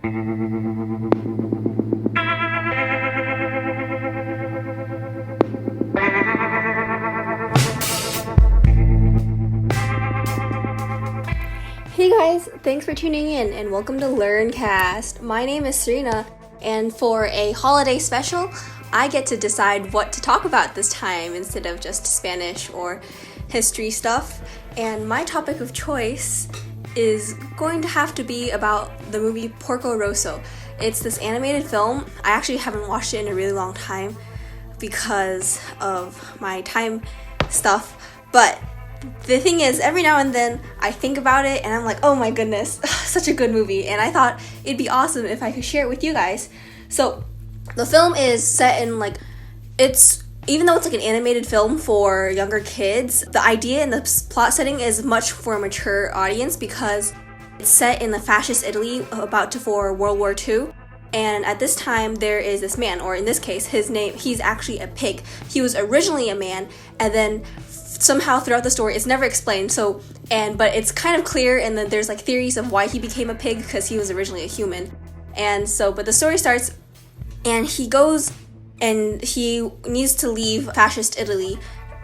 Hey guys, thanks for tuning in and welcome to LearnCast. My name is Serena, and for a holiday special, I get to decide what to talk about this time instead of just Spanish or history stuff. And my topic of choice is going to have to be about the movie Porco Rosso. It's this animated film. I actually haven't watched it in a really long time because of my time stuff, but the thing is, every now and then I think about it and I'm like, oh my goodness, such a good movie, and I thought it'd be awesome if I could share it with you guys. So the film is set in even though it's like an animated film for younger kids, the idea and the plot setting is much for a mature audience because it's set in the fascist Italy for World War II. And at this time, there is this man, or in this case, he's actually a pig. He was originally a man, and then somehow throughout the story, it's never explained. But it's kind of clear, and then there's like theories of why he became a pig because he was originally a human. But the story starts, and he goes, and he needs to leave fascist Italy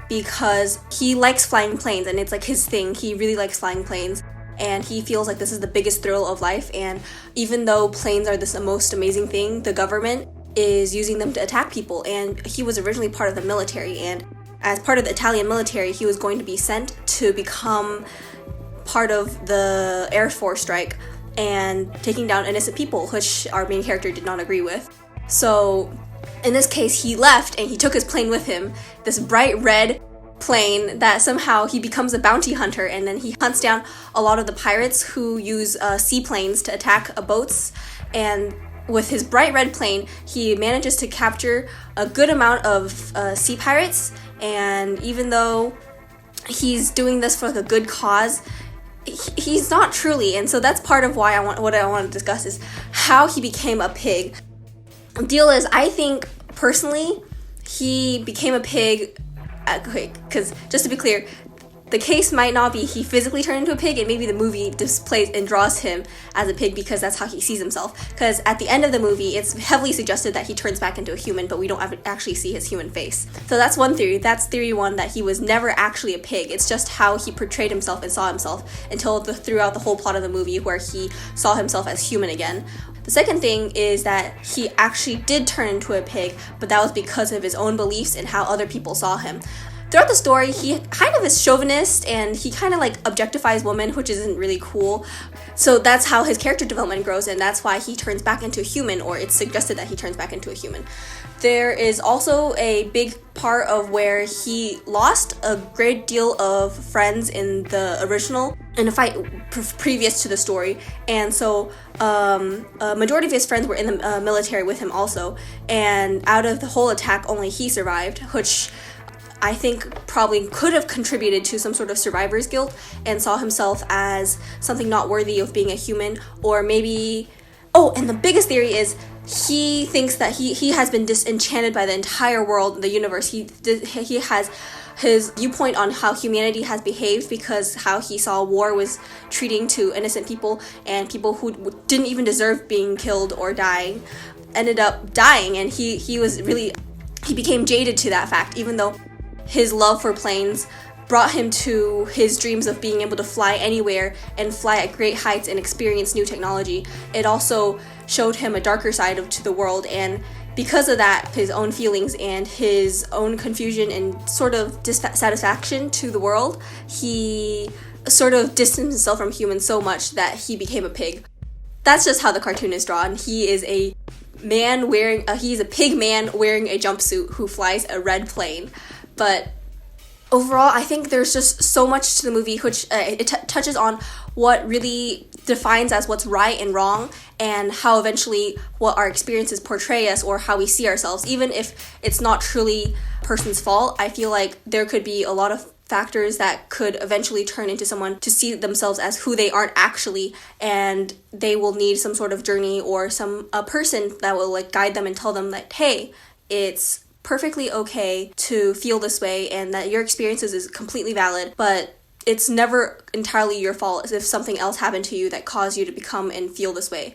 because he likes flying planes, and it's like his thing. He really likes flying planes. And he feels like this is the biggest thrill of life, and even though planes are the most amazing thing, the government is using them to attack people, and he was originally part of the military, and as part of the Italian military, he was going to be sent to become part of the Air Force strike and taking down innocent people, which our main character did not agree with. So in this case, he left and he took his plane with him, this bright red plane that somehow he becomes a bounty hunter, and then he hunts down a lot of the pirates who use seaplanes to attack boats. And with his bright red plane, he manages to capture a good amount of sea pirates. And even though he's doing this for like a good cause, he's not truly. And so that's part of why what I want to discuss is how he became a pig. The deal is, I think personally, he became a pig. Because just to be clear, the case might not be he physically turned into a pig, and maybe the movie displays and draws him as a pig because that's how he sees himself. Because at the end of the movie, it's heavily suggested that he turns back into a human, but we don't actually see his human face. So that's one theory. That's theory one, that he was never actually a pig. It's just how he portrayed himself and saw himself throughout the whole plot of the movie, where he saw himself as human again. The second thing is that he actually did turn into a pig, but that was because of his own beliefs and how other people saw him. Throughout the story, he kind of is chauvinist, and he kind of like objectifies women, which isn't really cool. So that's how his character development grows, and that's why he turns back into a human, or it's suggested that he turns back into a human. There is also a big part of where he lost a great deal of friends in the original, in a fight previous to the story, and so a majority of his friends were in the military with him also, and out of the whole attack, only he survived, which I think probably could have contributed to some sort of survivor's guilt and saw himself as something not worthy of being a human, or maybe... Oh, and the biggest theory is he thinks that he has been disenchanted by the entire world, the universe. He has his viewpoint on how humanity has behaved because how he saw war was treating to innocent people, and people who didn't even deserve being killed or dying ended up dying, and he became jaded to that fact, even though his love for planes brought him to his dreams of being able to fly anywhere and fly at great heights and experience new technology. It also showed him a darker side to the world, and because of that, his own feelings and his own confusion and sort of dissatisfaction to the world, he sort of distanced himself from humans so much that he became a pig. That's just how the cartoon is drawn. He is a he's a pig man wearing a jumpsuit who flies a red plane. But overall, I think there's just so much to the movie, which it touches on what really defines as what's right and wrong, and how eventually what our experiences portray us or how we see ourselves. Even if it's not truly a person's fault, I feel like there could be a lot of factors that could eventually turn into someone to see themselves as who they aren't actually, and they will need some sort of journey or a person that will like guide them and tell them that, hey, it's perfectly okay to feel this way and that your experiences is completely valid, but it's never entirely your fault if something else happened to you that caused you to become and feel this way.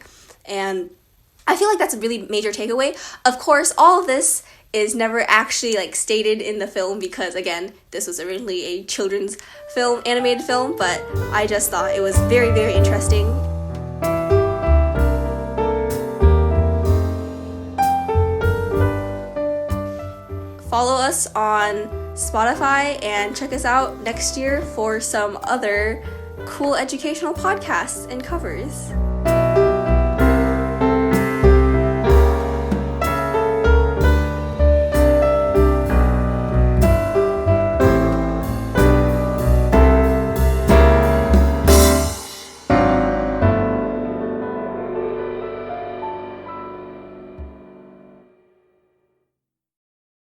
And I feel like that's a really major takeaway. Of course, all of this is never actually like stated in the film because, again, this was originally a children's film, animated film, but I just thought it was very, very interesting. Follow us on Spotify and check us out next year for some other cool educational podcasts and covers.